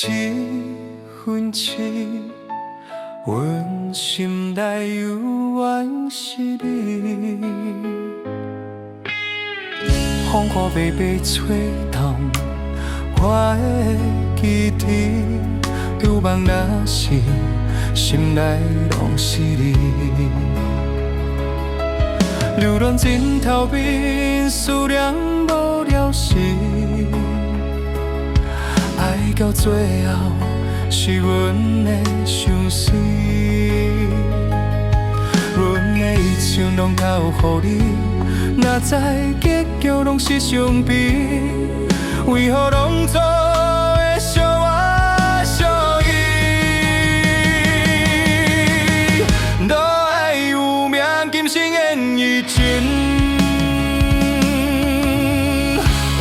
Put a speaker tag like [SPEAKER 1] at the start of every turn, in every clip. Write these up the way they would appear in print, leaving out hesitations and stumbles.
[SPEAKER 1] 一分情，阮心内犹原是你。风雨微微吹动我的记忆，有梦若是心内拢是你。流浪枕头边，思念无了时。爱到最后，是阮的伤心。阮的一生拢交予你，若知结局拢是伤悲，为何拢做会惜我相依？多爱有命，今生演义情，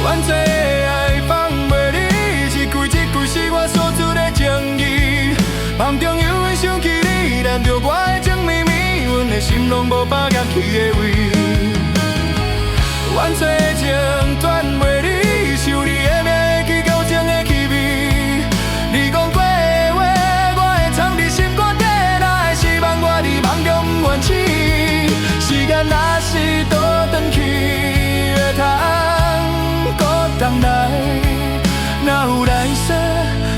[SPEAKER 1] 阮做的爱放袂离，一句一句是我所出的情意。梦中犹原想起你，难着我的情绵绵，阮的心拢无把夹起的位。阮做的情断袂离，想你的名会记旧情的气味。你讲过的话，我会藏伫心肝底，哪会希望我伫梦中不愿醒？时间若是倒转去，会通搁重来，哪有来世，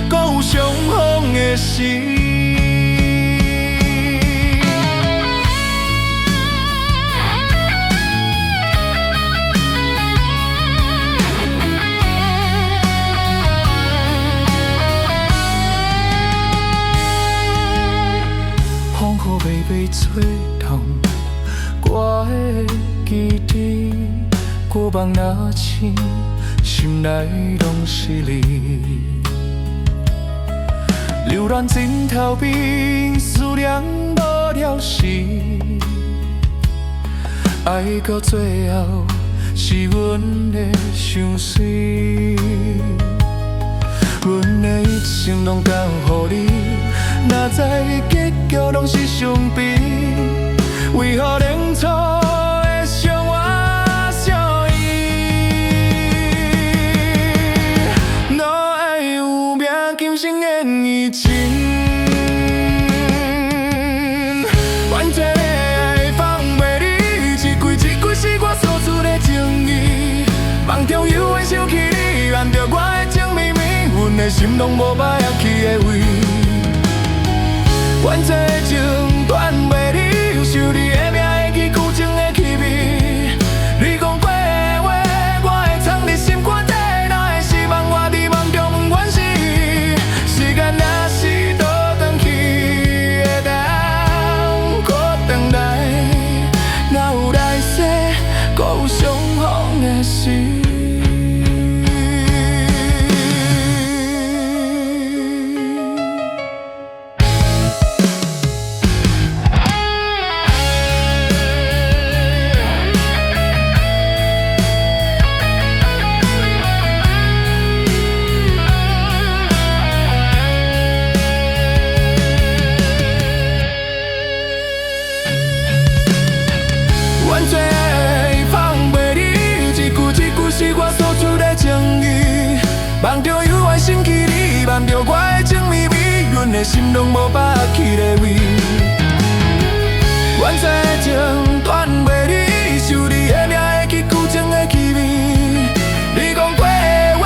[SPEAKER 1] 搁有相逢的时？微微吹动我的记忆，过梦若醒，心内拢是你。流浪枕头边，思念无了时。爱到最后，是阮的伤水。阮的一生拢交予你，若知结局拢是伤悲，为何当初会伤我相依？若爱有命，今生演义情，阮这个爱放袂离，一句一句是我所出的情意。梦中犹原想起你，按着我的情绵绵，阮的心拢无把压起的位。阮这情断袂离，想你的名会记旧情的气味。你讲过的话，我会藏伫心肝底，哪会希望我伫梦中不愿醒？时间若是倒转去，会当搁重来，哪有来世，搁有相逢的时？阮最爱放袂离，一句一句是我所出的情意。梦中犹原想起你，梦着我的情绵绵，阮的心拢无把握起的位。阮这情断袂离，想你的名会记旧情的气味。你讲过的话，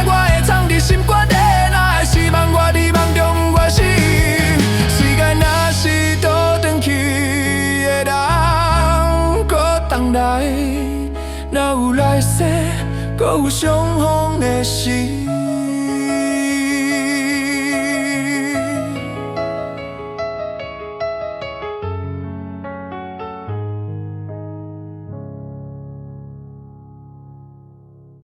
[SPEAKER 1] 我会藏伫心肝底，哪会希望我伫梦中不愿醒？时间若是倒转去，会当重来，哪有来世，搁有相逢的时？